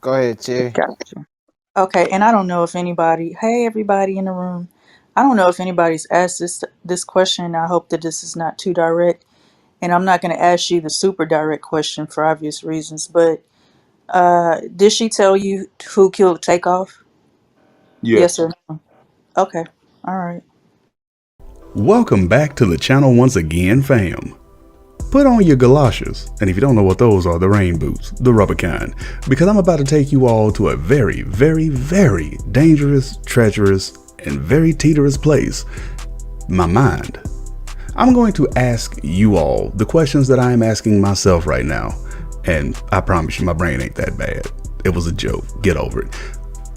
Go ahead, Cherry. Gotcha. Okay, and I don't know if anybody, hey everybody in the room, I don't know if anybody's asked this question. I hope that this is not too direct, and I'm not going to ask you the super direct question for obvious reasons. But did she tell you who killed Takeoff? Yes Yes. or no? Okay, all right. Welcome back to the channel once again, fam. Put on your galoshes, and if you don't know what those are, the rain boots, the rubber kind, because I'm about to take you all to a very, very, very dangerous, treacherous, and very teeterous place, my mind. I'm going to ask you all the questions that I am asking myself right now, and I promise you my brain ain't that bad. It was a joke, get over it.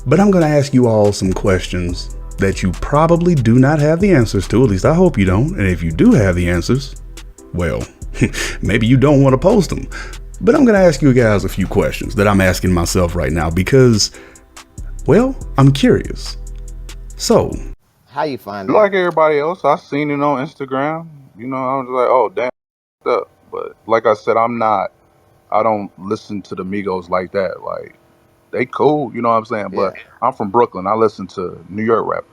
But I'm going to ask you all some questions that you probably do not have the answers to, at least I hope you don't, and if you do have the answers, well, maybe you don't want to post them. But I'm going to ask you guys a few questions that I'm asking myself right now because, well, I'm curious. So, How you find out? Like everybody else, I seen it on Instagram. I was like, oh damn, up. But like I said, I don't listen to the Migos like that. Like they cool, you know what I'm saying? But Yeah. I'm from Brooklyn. I listen to New York rappers.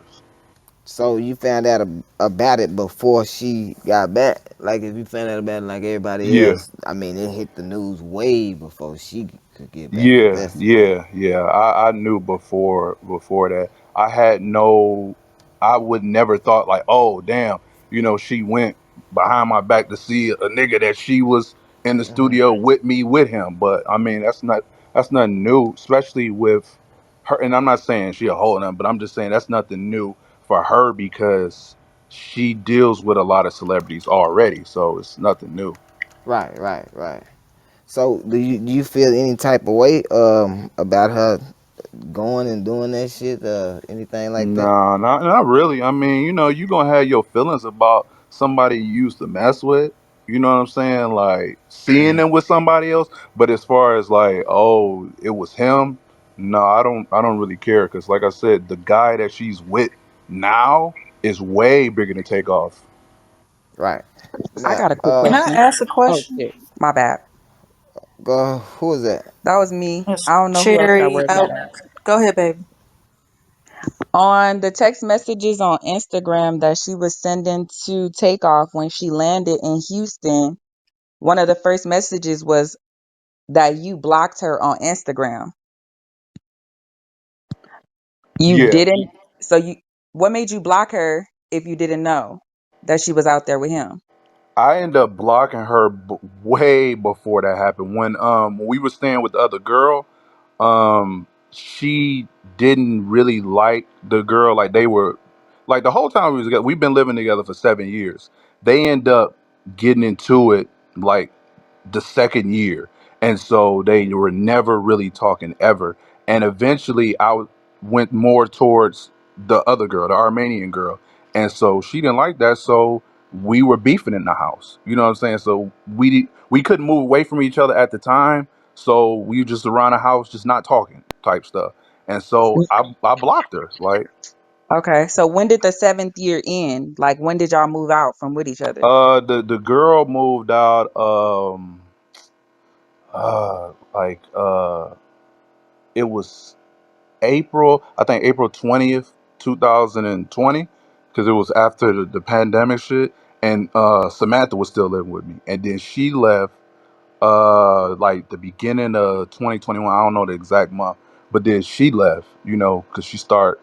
So you found out about it before she got back? Like if you found out about it like everybody Yeah, else, I mean, it hit the news way before she could get back. Cause yeah, that's yeah, yeah. I knew before that. I had no I would never thought like, oh damn, she went behind my back to see a nigga that she was in the studio with me with him. But I mean that's nothing new, especially with her, and I'm not saying she a whole nothing, but I'm just saying that's nothing new for her because she deals with a lot of celebrities already, so it's nothing new. right. So do you feel any type of way about her going and doing that shit? Anything like that? No, not really. I mean, you gonna have your feelings about somebody you used to mess with. You know what I'm saying? Like seeing them with somebody else. But as far as like, oh, it was him. No, I don't really care because, like I said, the guy that she's with now is way bigger than Takeoff. Right. I Now, got a quick Can I question. ask a Oh question? shit. My bad. go. Who is that? That was me. Yes, I don't know who else that Cherry. was. My bad. Go ahead, baby. On the text messages on Instagram that she was sending to Takeoff when she landed in Houston, one of the first messages was that you blocked her on Instagram. You Yeah, didn't. So you, what made you block her if you didn't know that she was out there with him? I ended up blocking her way before that happened. When we were staying with the other girl, she didn't really like the girl. Like they were, like the whole time we was together. We've been living together for 7 years. They end up getting into it like the second year, and so they were never really talking ever. And eventually, went more towards the other girl, the Armenian girl, and so she didn't like that. So we were beefing in the house. You know what I'm saying? So we couldn't move away from each other at the time. So we just around the house, just not talking type stuff. And so I blocked her. Like Okay. So when did the seventh year end? Like when did y'all move out from with each other? the girl moved out like it was April, I think April 20th, 2020, because it was after the pandemic shit. And Samantha was still living with me. And then she left like the beginning of 2021. I don't know the exact month, but then she left, because she started.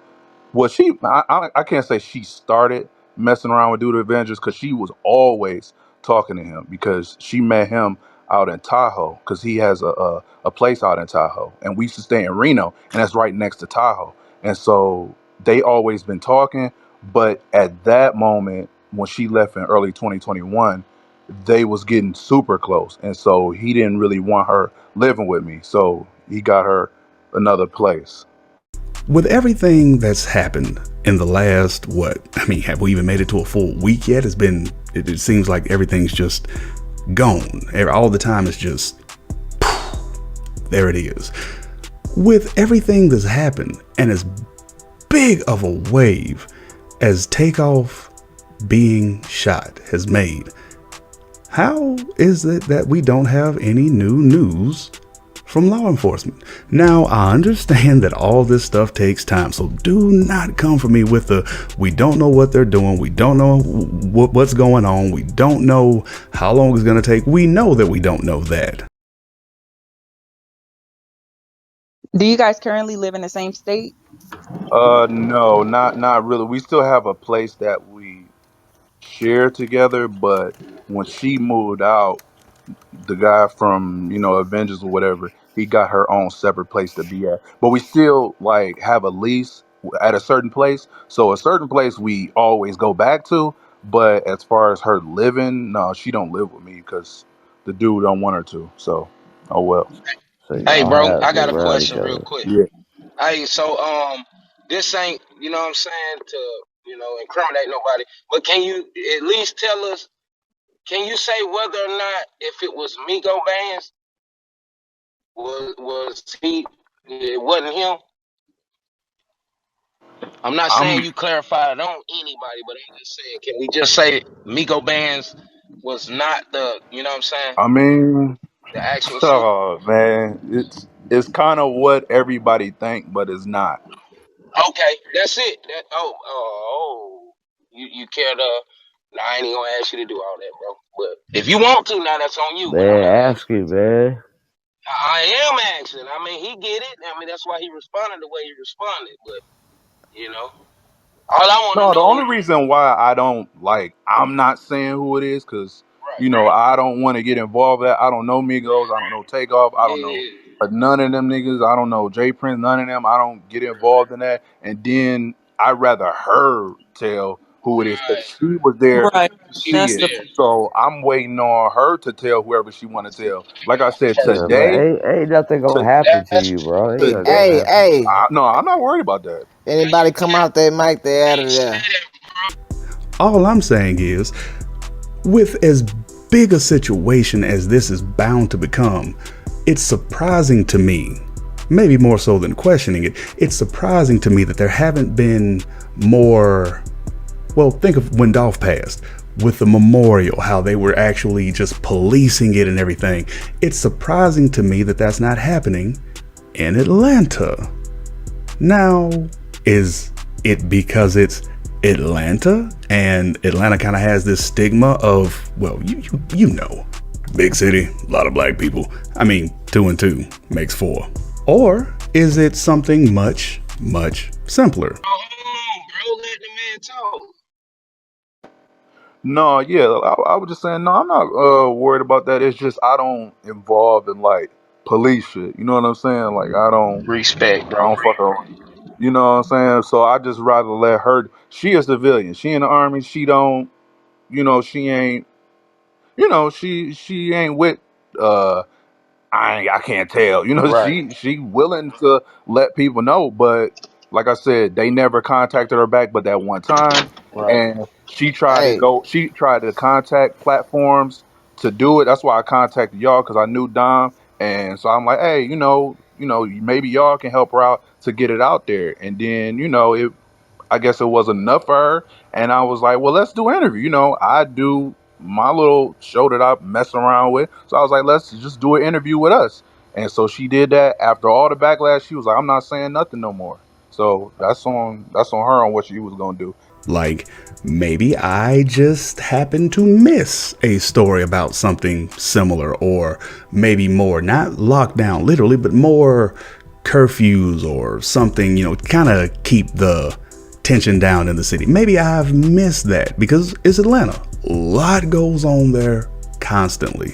Well, I can't say she started messing around with Dude Avengers because she was always talking to him because she met him out in Tahoe because he has a place out in Tahoe, and we used to stay in Reno, and that's right next to Tahoe. And so they always been talking, but at that moment when she left in early 2021, they was getting super close, and so he didn't really want her living with me, so he got her another place. with everything that's happened in the last, what? I mean, have we even made it to a full week yet? It seems like everything's just gone. All the time is just, there it is. With everything that's happened and as big of a wave as Takeoff being shot has made, how is it that we don't have any new news from law enforcement. Now, I understand that all this stuff takes time, so do not come for me with the we don't know what they're doing, we don't know what's going on, we don't know how long it's going to take. We know that we don't know that. Do you guys currently live in the same state? No, not really. We still have a place that we share together, but when she moved out, the guy from Avengers or whatever, he got her own separate place to be at. But we still like have a lease at a certain place, so a certain place we always go back to. But as far as her living, no, she don't live with me because the dude don't want her to. So, oh well. So Hey, y'all bro, have I been got a around each question real other. quick. Yeah. Hey, so this ain't what I'm saying to incriminate nobody, but can you at least tell us? Can you say whether or not if it was Migo Vance was he? It wasn't him. I'm not saying I'm. you clarified it on anybody, but I'm just saying, can we just say Migo Bands was not the, what I'm saying, I mean, the actual shooter? oh man, it's kind of what everybody think, but it's not. Okay, that's it. Oh, you care to? Nah, I ain't even gonna ask you to do all that, bro. But if you want to, now that's on you. But I'm Man, not gonna ask ask you. it, man. I am asking. I mean, he get it. I mean, that's why he responded the way he responded. But all I want to No, the know only is reason why I don't like, I'm not saying who it is, because right. I don't want to get involved. That I don't know Migos, I don't know Takeoff, I don't know Yeah, none of them niggas. I don't know J Prince, none of them. I don't get involved in that. And then I'd rather her tell who it is because right. she was there Right. to He see was That's it. the there So I'm waiting on her to tell whoever she want to tell. Like I said, first. Yeah, man. today, Ain't nothing gonna to, happen to That's you, bro. Ain't nothing today, gonna hey, happen. hey. no, I'm not worried about that. Anybody come can't, out that mic, they out can't of say there. that. All I'm saying is, with as big a situation as this is bound to become, it's surprising to me, maybe more so than questioning it, it's surprising to me that there haven't been more. Well, think of when Dolph passed with the memorial, how they were actually just policing it and everything. It's surprising to me that that's not happening in Atlanta. Now, is it because it's Atlanta and Atlanta kind of has this stigma of, well, you know, big city, a lot of black people. I mean, 2 and 2 makes 4. Or is it something much, much simpler? Oh, hold on, bro. Let the man talk. No, yeah, I was just saying, no, I'm not worried about that. It's just I don't involve in like police shit. You know what I'm saying? Like Respect, I bro. don't fuck around. You know what I'm saying? So I just rather let her. She a civilian. She in the army. She don't. She ain't. She ain't with. Uh, I can't tell. Right, She willing to let people know, but like I said, they never contacted her back but that one time. right. And Hey, she tried to contact platforms to do it. That's why I contacted y'all because I knew Dom. And so I'm like, hey, maybe y'all can help her out to get it out there. And then, I guess it wasn't enough for her. And I was like, well, let's do an interview. I do my little show that I mess around with. So I was like, let's just do an interview with us. And so she did that. After all the backlash, she was like, I'm not saying nothing no more. So that's on her on what she was gonna do. Like, maybe I just happened to miss a story about something similar, or maybe more, not lockdown literally, but more curfews or something, kind of keep the tension down in the city. Maybe I've missed that because it's Atlanta. A lot goes on there constantly.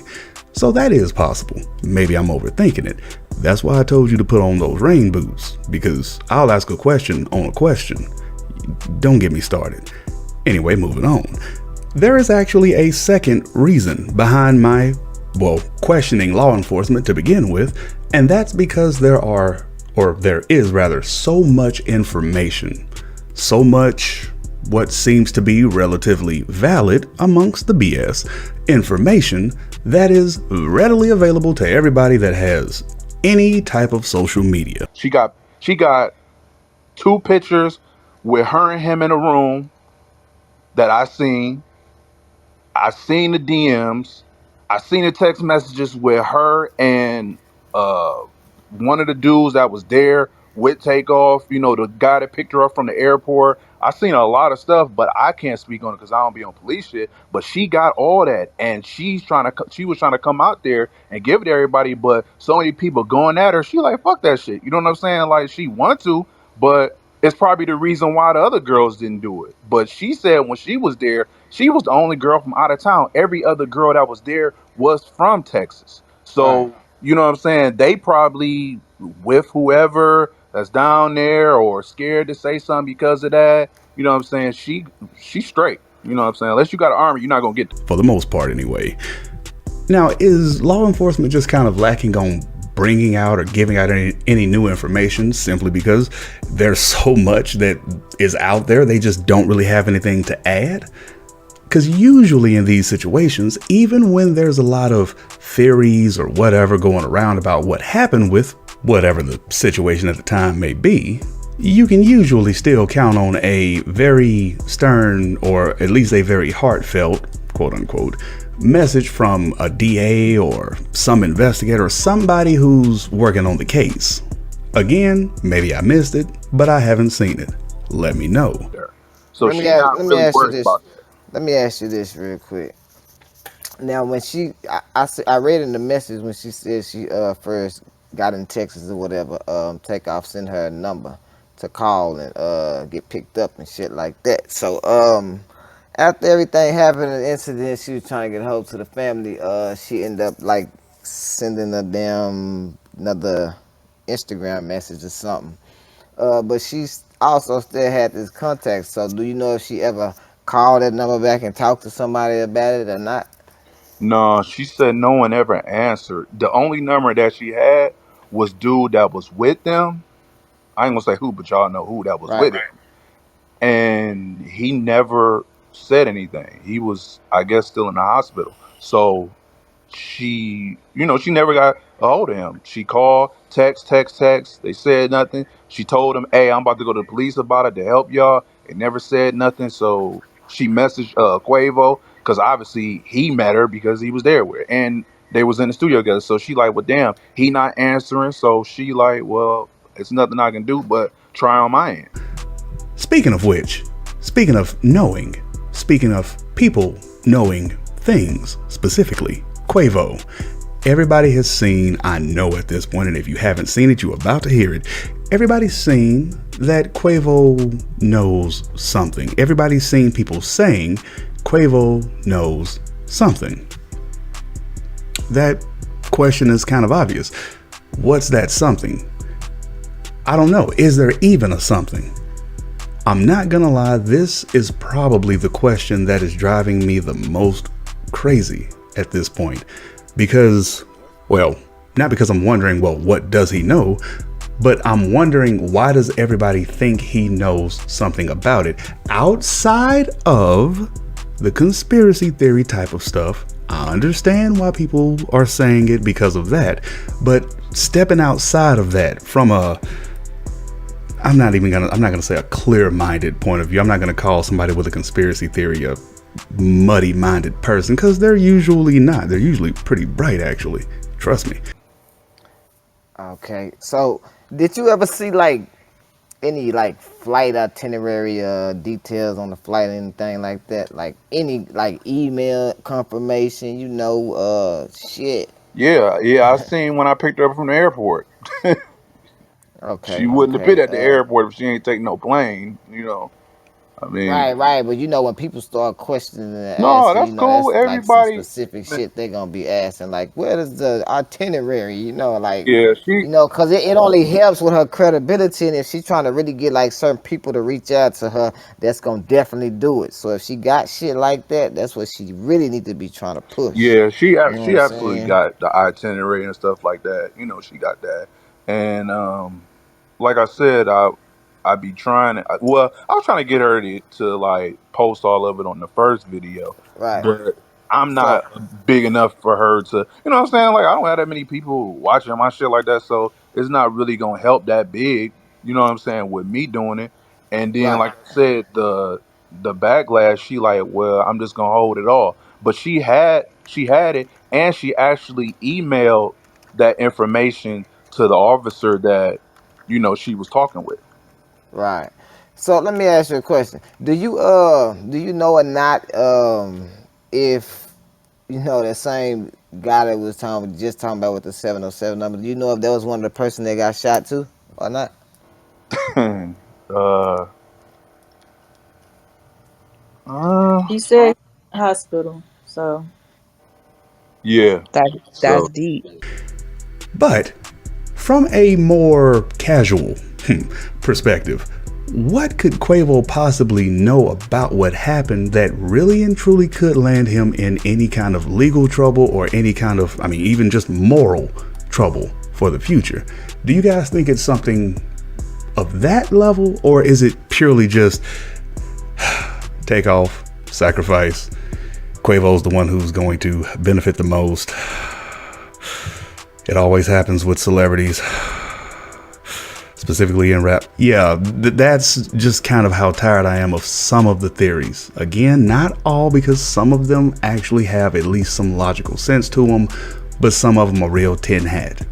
So that is possible. Maybe I'm overthinking it. That's why I told you to put on those rain boots, because I'll ask a question on a question. Don't get me started. Anyway, moving on. There is actually a second reason behind my, questioning law enforcement to begin with, and that's because there is rather, so much information, so much what seems to be relatively valid amongst the BS information that is readily available to everybody that has any type of social media. She got two pictures with her and him in a room that I seen. I seen the DMs. I seen the text messages with her and uh one of the dudes that was there with Takeoff, the guy that picked her up from the airport. I seen a lot of stuff, but I can't speak on it because I don't be on police shit. But she got all that, and she was trying to come out there and give it to everybody. But so many people going at her, she like fuck that shit. You know what I'm saying? Like she wanted to, but it's probably the reason why the other girls didn't do it. But she said when she was there, she was the only girl from out of town. Every other girl that was there was from Texas. Right. So you know what I'm saying? They probably with whoever that's down there or scared to say something because of that. You know what I'm saying? She's straight. You know what I'm saying? Unless you got an army, you're not gonna get. For the most part, anyway. Now, is law enforcement just kind of lacking on bringing out or giving out any new information simply because there's so much that is out there, they just don't really have anything to add? Because usually in these situations, even when there's a lot of theories or whatever going around about what happened with whatever the situation at the time may be, you can usually still count on a very stern or at least a very heartfelt, quote unquote, message from a DA or some investigator or somebody who's working on the case. Again, maybe I missed it, but I haven't seen it. Let me know. There. So she not Let me really ask you worried this. about that. Let me ask you this real quick. Now, when I read in the message when she said she first got in Texas or whatever, Takeoff sent her a number to call and get picked up and shit like that. So after everything happened, an incident, she was trying to get hold to the family. She ended up like sending a damn another Instagram message or something. But she also still had this contact. So do you know if she ever called that number back and talked to somebody about it or not? No, she said no one ever answered. The only number that she had was dude that was with them. I ain't gonna say who, but y'all know who that was Right. with him. And he never said anything. He was, I guess, still in the hospital. So she never got a hold of him. She called, text. They said nothing. She told him, "Hey, I'm about to go to the police about it to help y'all." It never said nothing. So she messaged Quavo because obviously he met her because he was there with her. And they was in the studio together. So she like, well, damn, he not answering. So she like, well, it's nothing I can do but try on my end. Speaking of which, speaking of knowing, speaking of people knowing things specifically, Quavo. Everybody has seen, I know at this point, and if you haven't seen it, you're about to hear it. Everybody's seen that Quavo knows something. Everybody's seen people saying Quavo knows something. That question is kind of obvious. What's that something? I don't know. Is there even a something? I'm not gonna lie, this is probably the question that is driving me the most crazy at this point. Because, well, not because I'm wondering, well, what does he know? But I'm wondering, why does everybody think he knows something about it? Outside of the conspiracy theory type of stuff, I understand why people are saying it because of that. But stepping outside of that from I'm not gonna say a clear-minded point of view. I'm not gonna call somebody with a conspiracy theory a muddy-minded person, because they're usually not. They're usually pretty bright, actually. Trust me. Okay. So did you ever see like any like flight itinerary details on the flight or anything like that? Like any like email confirmation, shit. Yeah, I seen when I picked her up from the airport. She Okay, wouldn't have been okay. at the airport if she ain't take no plane. I mean, Right. But when people start questioning and no, asking, that's cool. that's like some Everybody, specific shit they're gonna be asking. Like, where is the itinerary? yeah, she, Because it only helps with her credibility. And if she's trying to really get like certain people to reach out to her, that's gonna definitely do it. So if she got shit like that, that's what she really need to be trying to push. yeah, You know what she I'm absolutely saying? got the itinerary and stuff like that. She got that, and like I said, I be trying to. Well, I was trying to get her to like post all of it on the first video, Right. but I'm So not big enough for her to. You know what I'm saying? Like I don't have that many people watching my shit like that, so it's not really gonna help that big. You know what I'm saying with me doing it, and then right. like I said, the backlash. She like, well, I'm just gonna hold it all, but she had it, and she actually emailed that information to the officer that she was talking with. Right. So let me ask you a question. Do you know or not if you know that same guy that was talking about with the 707 number, do you know if that was one of the person that got shot too or not? uh, uh, He said hospital. So yeah. That So that's deep. But from a more casual perspective, what could Quavo possibly know about what happened that really and truly could land him in any kind of legal trouble or any kind of, I mean, even just moral trouble for the future? Do you guys think it's something of that level, or is it purely just take off, sacrifice? Quavo's the one who's going to benefit the most. It always happens with celebrities, specifically in rap. Yeah, that's just kind of how tired I am of some of the theories. Again, not all, because some of them actually have at least some logical sense to them, but some of them are real tin hat.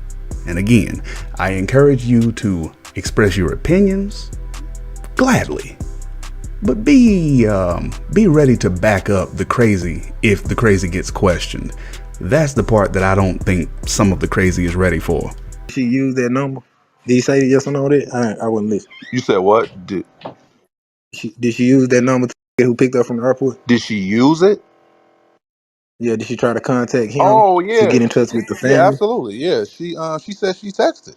And again, I encourage you to express your opinions gladly, but be ready to back up the crazy if the crazy gets questioned. That's the part that I don't think some of the crazy is ready for. She used that number. Did he say yes or no? That I wasn't listening. You said what? Did she use that number to get who picked up from the airport? Did she use it? Yeah. Did she try to contact him Oh to yeah, get in touch with the yeah, family? absolutely. Yeah, she said she texted.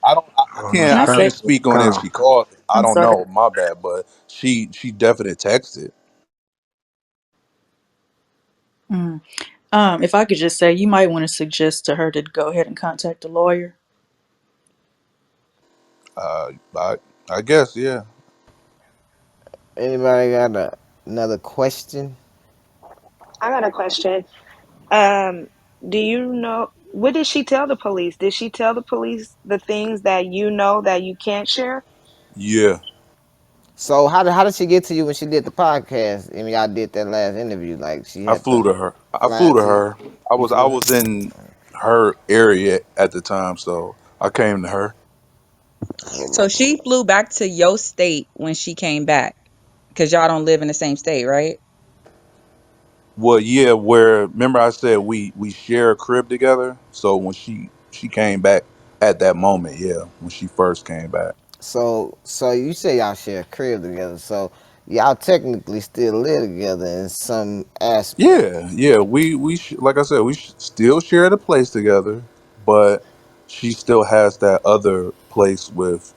I don't. I Oh no, can she I can't. I say probably can't speak on if called. she called. I I'm don't sorry. know. My bad. But she definitely texted. Mm. If I could just say, you might want to suggest to her to go ahead and contact a lawyer. I guess. Yeah. Anybody got another question? I got a question. Um, do you know what did she tell the police? Did she tell the police the things that you know that you can't share? Yeah. So how did she get to you when she did the podcast? I mean, y'all did that last interview. Like she I had flew to to her. I fly flew to to you. her. I You was I flew her. was in her area at the time, so I came to her. So she flew back to your state when she came back, because y'all don't live in the same state, right? Well, yeah. Where remember I said we share a crib together. So when she came back at that moment, yeah, when she first came back. So you say y'all share a crib together. So y'all technically still live together in some aspect. Yeah, yeah. Like I said, still share the place together, but she still has that other place with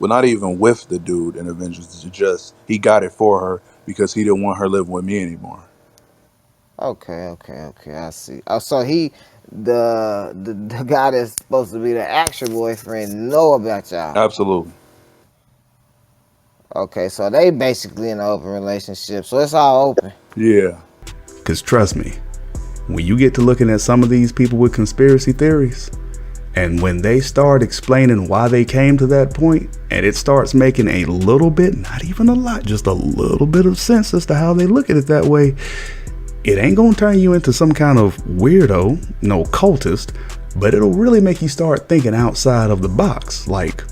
well, not even with the dude in Avengers. It's just he got it for her because he didn't want her living with me anymore. Okay. I see. Oh, so the guy that's supposed to be the actual boyfriend know about y'all. Absolutely. Okay, so they basically in an open relationship. So it's all open. Yeah. Because trust me, when you get to looking at some of these people with conspiracy theories, and when they start explaining why they came to that point, and it starts making a little bit, not even a lot, just a little bit of sense as to how they look at it that way, it ain't gonna turn you into some kind of weirdo, no cultist, but it'll really make you start thinking outside of the box. Like,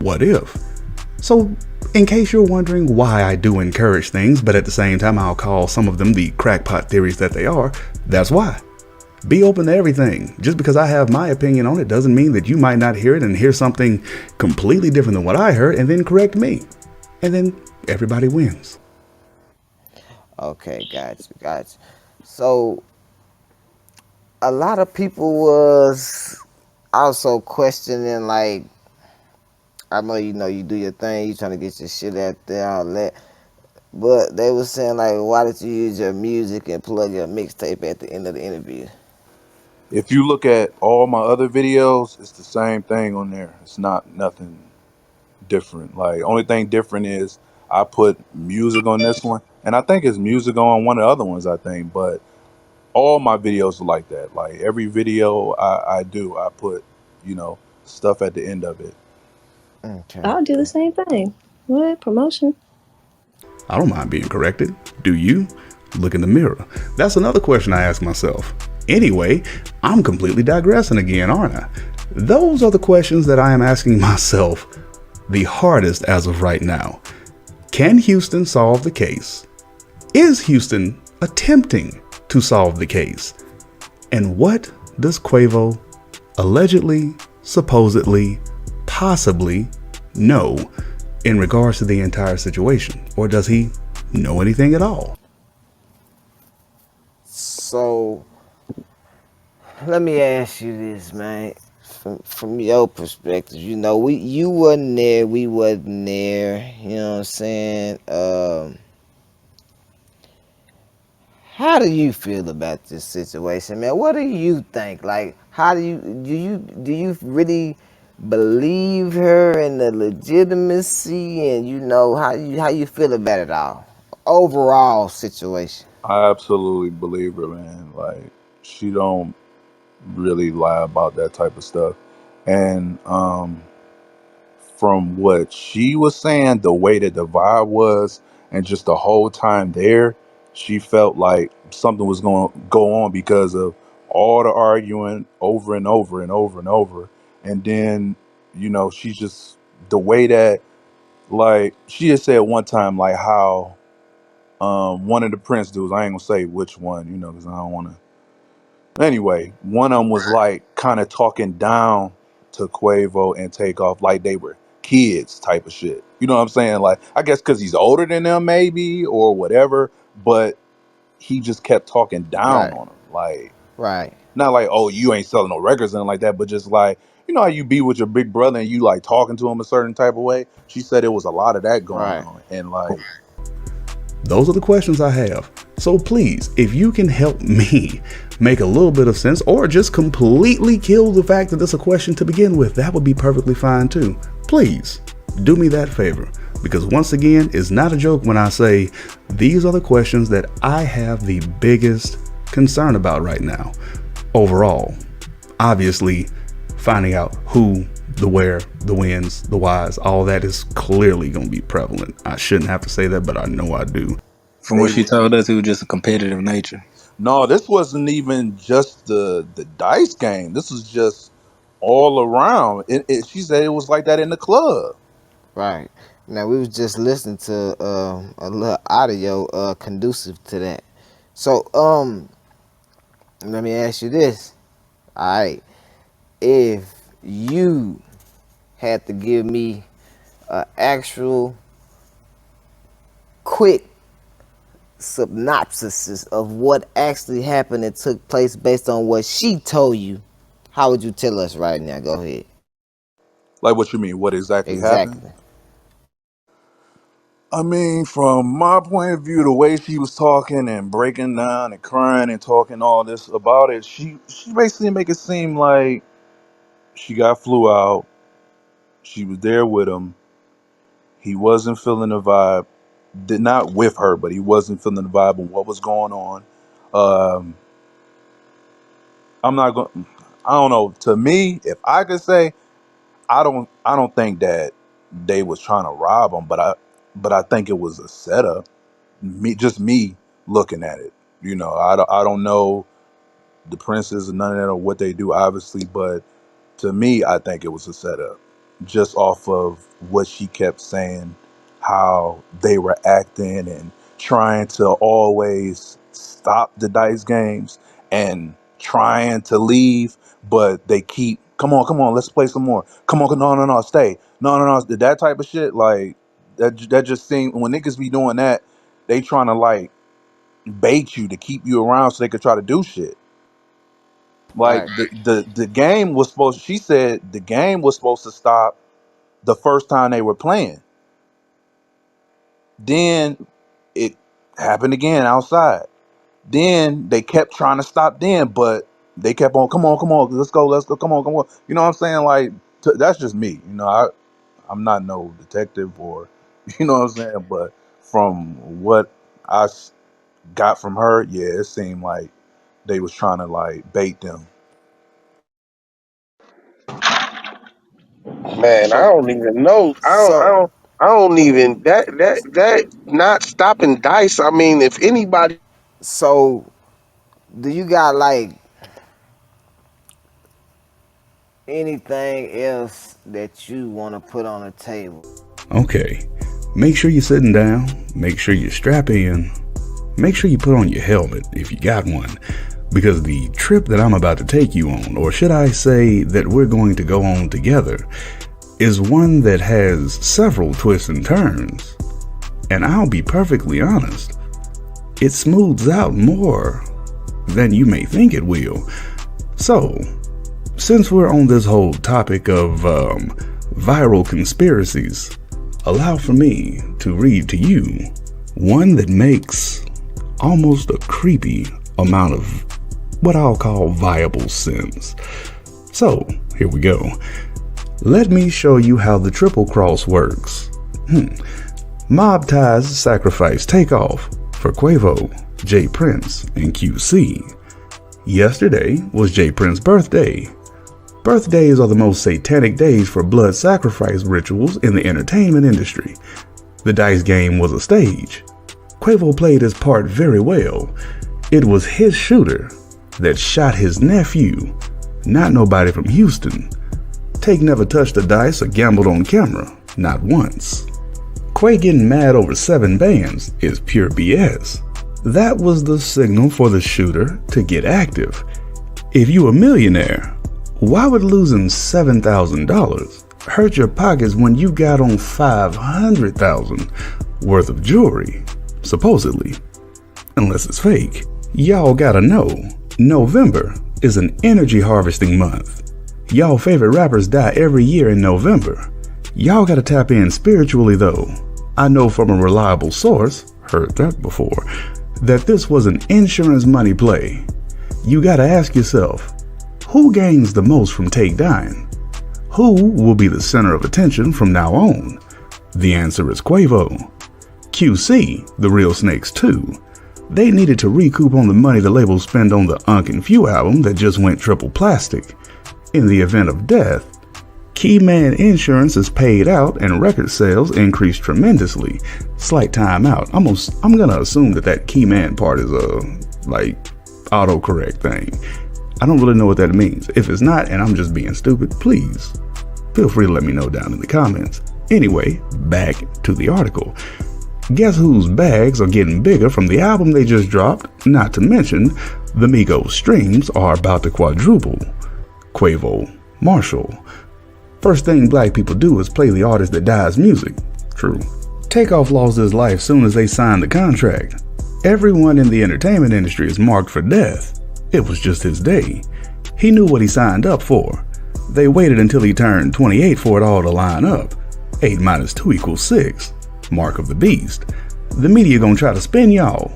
what if? So, in case you're wondering why I do encourage things, but at the same time I'll call some of them the crackpot theories that they are, that's why. Be open to everything. Just because I have my opinion on it doesn't mean that you might not hear it and hear something completely different than what I heard and then correct me. And then everybody wins. Okay, gotcha. So a lot of people was also questioning, like, I know you do your thing, you trying to get your shit out there, all that. But they was saying, like, why did you use your music and plug your mixtape at the end of the interview? If you look at all my other videos, it's the same thing on there. It's not nothing different. Like only thing different is I put music on this one, and I think it's music on one of the other ones. I think, but all my videos are like that. Like every video I do, I put stuff at the end of it. Okay. I'll do the same thing. What promotion? I don't mind being corrected. Do you? Look in the mirror. That's another question I ask myself. Anyway, I'm completely digressing again, aren't I? Those are the questions that I am asking myself the hardest as of right now. Can Houston solve the case? Is Houston attempting to solve the case? And what does Quavo allegedly, supposedly, possibly know in regards to the entire situation? Or does he know anything at all? So let me ask you this, man. From your perspective, you wasn't there, we wasn't there. You know what I'm saying? How do you feel about this situation, man? What do you think? Like, how do you really believe her and the legitimacy, and how you feel about it all, overall situation? I absolutely believe her, man. Like she don't really lie about that type of stuff. And from what she was saying, the way that the vibe was, and just the whole time there, she felt like something was going to go on because of all the arguing over and over and over and over. And then, she's just the way that, like, she had said one time, like, how one of the Prince dudes, I ain't gonna say which one, because I don't want to. Anyway, one of them was like kind of talking down to Quavo and Takeoff like they were kids type of shit. You know what I'm saying? Like, I guess because he's older than them, maybe, or whatever, but he just kept talking down Right, on them. Like, right, not like, oh, you ain't selling no records and like that, but just like, how you be with your big brother and you like talking to him a certain type of way. She said it was a lot of that going right. on. And like, Those are the questions I have. So please, if you can help me make a little bit of sense or just completely kill the fact that it's a question to begin with, that would be perfectly fine too. Please do me that favor. Because once again, it's not a joke when I say these are the questions that I have the biggest concern about right now. Overall, obviously, finding out who, the where, the whens, the whys, all that is clearly going to be prevalent. I shouldn't have to say that, but I know I do. From what they she told us, it was just a competitive nature. No, this wasn't even just the dice game. This was just all around. She said it was like that in the club. Right. Now we was just listening to a little audio conducive to that. So let me ask you this. Alright. If you had to give me an actual quick synopsis of what actually happened and took place based on what she told you, how would you tell us right now? Go ahead. Like, what you mean? What exactly happened? Exactly. I mean, from my point of view, the way she was talking and breaking down and crying and talking all this about it, she basically make it seem like she got flew out. She was there with him. He wasn't feeling the vibe. Did not with her, but he wasn't feeling the vibe of what was going on. Um, I'm not going. I don't know. To me, if I could say, I don't think that they was trying to rob him, but I think it was a setup. Me looking at it. I don't know the princes and none of that or what they do, obviously, but to me, I think it was a setup, just off of what she kept saying, how they were acting and trying to always stop the dice games and trying to leave, but they keep, come on, let's play some more. Come on, no, no, no, stay, no, no, no, that type of shit. Like that just seemed when niggas be doing that, they trying to like bait you to keep you around so they could try to do shit. Like Right. the game was supposed. She said the game was supposed to stop the first time they were playing. Then it happened again outside. Then they kept trying to stop. Then, but they kept on. Come on, let's go. Come on, come on. You know what I'm saying? Like that's just me. I'm not no detective or, you know what I'm saying. But from what I got from her, yeah, it seemed like they was trying to like bait them. Man, I So don't even know. I don't. I so don't. I don't even that not stopping dice. I mean, if anybody so do you got like anything else that you want to put on the table? Okay, make sure you're sitting down, make sure you strap in, make sure you put on your helmet if you got one, because the trip that I'm about to take you on, or should I say that we're going to go on together, is one that has several twists and turns. And I'll be perfectly honest, it smooths out more than you may think it will. So, since we're on this whole topic of viral conspiracies, allow for me to read to you one that makes almost a creepy amount of what I'll call viable sense. So, here we go. Let me show you how the triple cross works. Mob ties sacrifice takeoff for Quavo, J Prince, and QC. Yesterday was J Prince's birthday. Birthdays are the most satanic days for blood sacrifice rituals in the entertainment industry. The dice game was a stage. Quavo played his part very well. It was his shooter that shot his nephew, not nobody from Houston. Take never touched the dice or gambled on camera, not once. Quay getting mad over 7 bands is pure BS. That was the signal for the shooter to get active. If you a millionaire, why would losing $7,000 hurt your pockets when you got on $500,000 worth of jewelry, supposedly? Unless it's fake. Y'all gotta know, November is an energy harvesting month. Y'all favorite rappers die every year in November. Y'all gotta tap in spiritually though. I know from a reliable source, heard that before, that this was an insurance money play. You gotta ask yourself, who gains the most from Take dying? Who will be the center of attention from now on? The answer is Quavo. QC, the Real Snakes too. They needed to recoup on the money the label spent on the Unc & Few album that just went triple plastic. In the event of death, Key Man insurance is paid out and record sales increase tremendously. Slight time out. I'm gonna assume that Key Man part is a autocorrect thing. I don't really know what that means. If it's not and I'm just being stupid, please feel free to let me know down in the comments. Anyway, back to the article. Guess whose bags are getting bigger from the album they just dropped? Not to mention, the Migos streams are about to quadruple. Quavo, Marshall. First thing black people do is play the artist that dies music. True. Takeoff lost his life soon as they signed the contract. Everyone in the entertainment industry is marked for death. It was just his day. He knew what he signed up for. They waited until he turned 28 for it all to line up. 8 minus 2 equals 6. Mark of the beast. The media gonna try to spin y'all.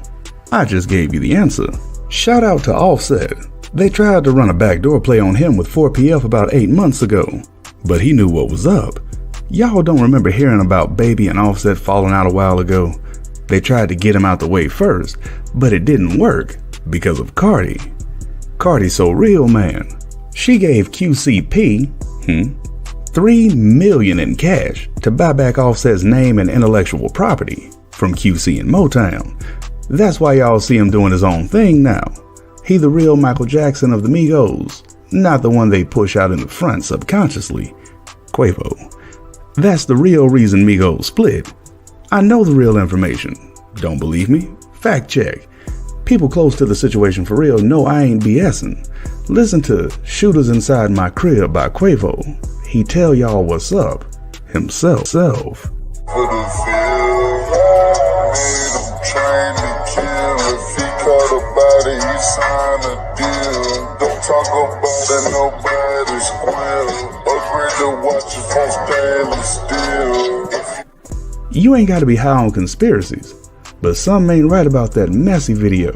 I just gave you the answer. Shout out to Offset. They tried to run a backdoor play on him with 4PF about 8 months ago, but he knew what was up. Y'all don't remember hearing about Baby and Offset falling out a while ago? They tried to get him out the way first, but it didn't work because of Cardi. Cardi so real, man. She gave QCP $3 million in cash to buy back Offset's name and intellectual property from QC and Motown. That's why y'all see him doing his own thing now. He the real Michael Jackson of the Migos, not the one they push out in the front subconsciously. Quavo. That's the real reason Migos split. I know the real information. Don't believe me? Fact check. People close to the situation for real know I ain't BSing. Listen to Shooters Inside My Crib by Quavo. He tell y'all what's up himself. You ain't gotta be high on conspiracies, but something ain't right about that messy video.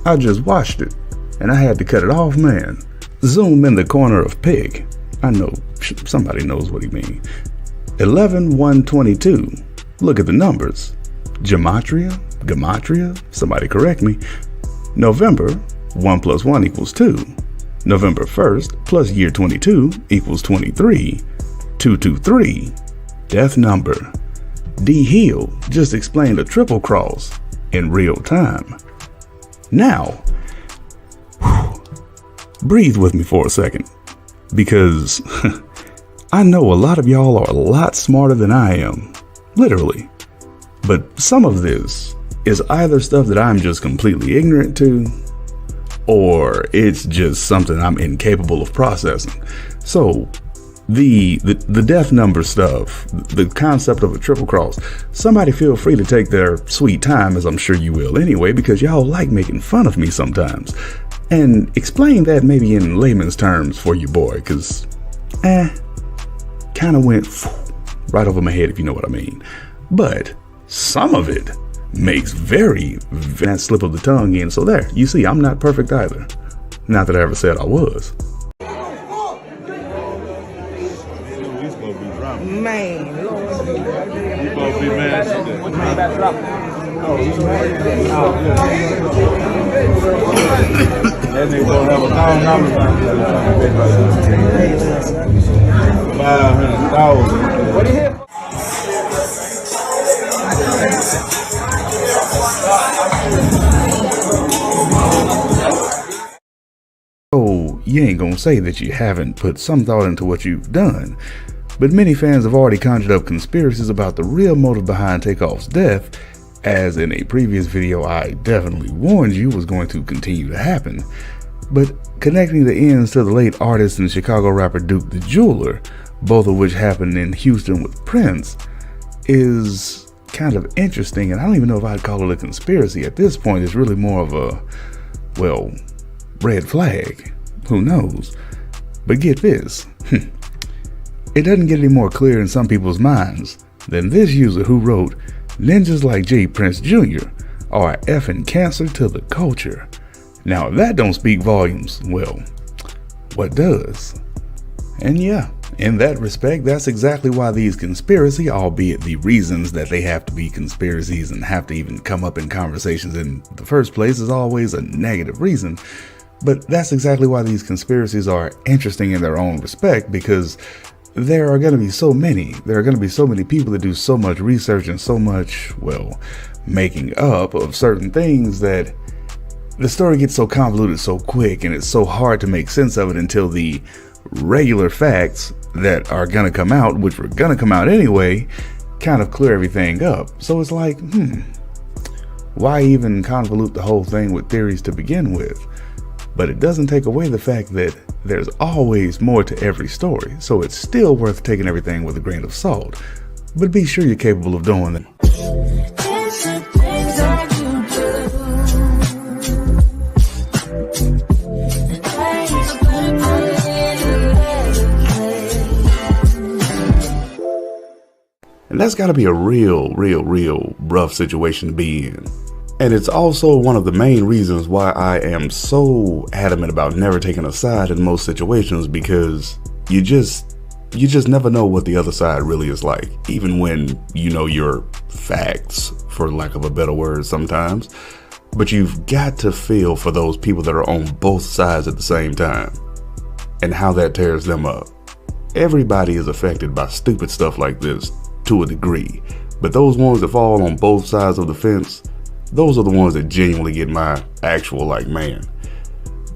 I just watched it, and I had to cut it off, man. Zoom in the corner of pig. I know, somebody knows what he means. 11/1/22. Look at the numbers. Gematria? Somebody correct me. November, 1 plus 1 equals 2. November 1st plus year 22 equals 23. 223. Death number. D. Hill just explained a triple cross in real time. Now, breathe with me for a second. because I know a lot of y'all are a lot smarter than I am, literally. But some of this is either stuff that I'm just completely ignorant to, or it's just something I'm incapable of processing. So the death number stuff, the concept of a triple cross, somebody feel free to take their sweet time, as I'm sure you will anyway, because y'all like making fun of me sometimes, and explain that maybe in layman's terms for you, boy, because kind of went right over my head, if you know what I mean. But some of it makes very that slip of the tongue in. So there, you see, I'm not perfect either. Not that I ever said I was. Man, You supposed to be mad. That nigga gonna have $1,000. $500,000. What do you hear? So you ain't gonna say that you haven't put some thought into what you've done. But many fans have already conjured up conspiracies about the real motive behind Takeoff's death, as in a previous video I definitely warned you was going to continue to happen. But connecting the ends to the late artist and Chicago rapper Duke the Jeweler, both of which happened in Houston with Prince, is kind of interesting, and I don't even know if I'd call it a conspiracy at this point. It's really more of a, well, red flag. Who knows? But get this. It doesn't get any more clear in some people's minds than this user who wrote, "Ninjas like J. Prince Jr. are a effing cancer to the culture." Now if that don't speak volumes, well, what does? And yeah, in that respect, that's exactly why these conspiracy, albeit the reasons that they have to be conspiracies and have to even come up in conversations in the first place is always a negative reason. But that's exactly why these conspiracies are interesting in their own respect, because there are going to be so many people that do so much research and so much, well, making up of certain things that the story gets so convoluted so quick, and it's so hard to make sense of it until the regular facts that are going to come out, which were going to come out anyway, kind of clear everything up. So it's like, why even convolute the whole thing with theories to begin with? But it doesn't take away the fact that there's always more to every story, so it's still worth taking everything with a grain of salt. But be sure you're capable of doing it. And that's gotta be a real rough situation to be in. And it's also one of the main reasons why I am so adamant about never taking a side in most situations, because you just never know what the other side really is like, even when you know your facts, for lack of a better word sometimes. But you've got to feel for those people that are on both sides at the same time, and how that tears them up. Everybody is affected by stupid stuff like this to a degree, but those ones that fall on both sides of the fence, those are the ones that genuinely get my actual, like, man,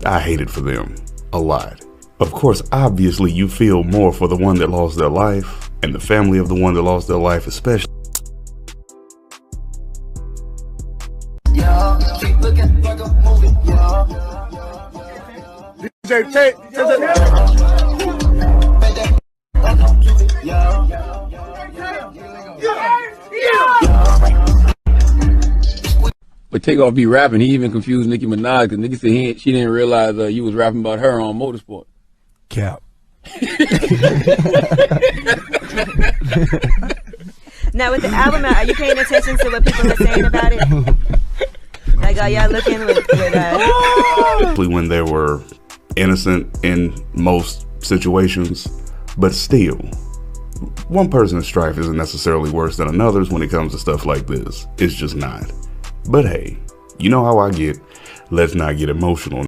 I hate it for them a lot. Of course, obviously you feel more for the one that lost their life and the family of the one that lost their life especially. DJ Tate. But Takeoff be rapping. He even confused Nicki Minaj because Nicki said she didn't realize you was rapping about her on Motorsport. Cap. Now with the album out, are you paying attention to what people are saying about it? Like, are y'all looking with when they were innocent in most situations, but still, one person's strife isn't necessarily worse than another's when it comes to stuff like this. It's just not. But hey, you know how I get. Let's not get emotional.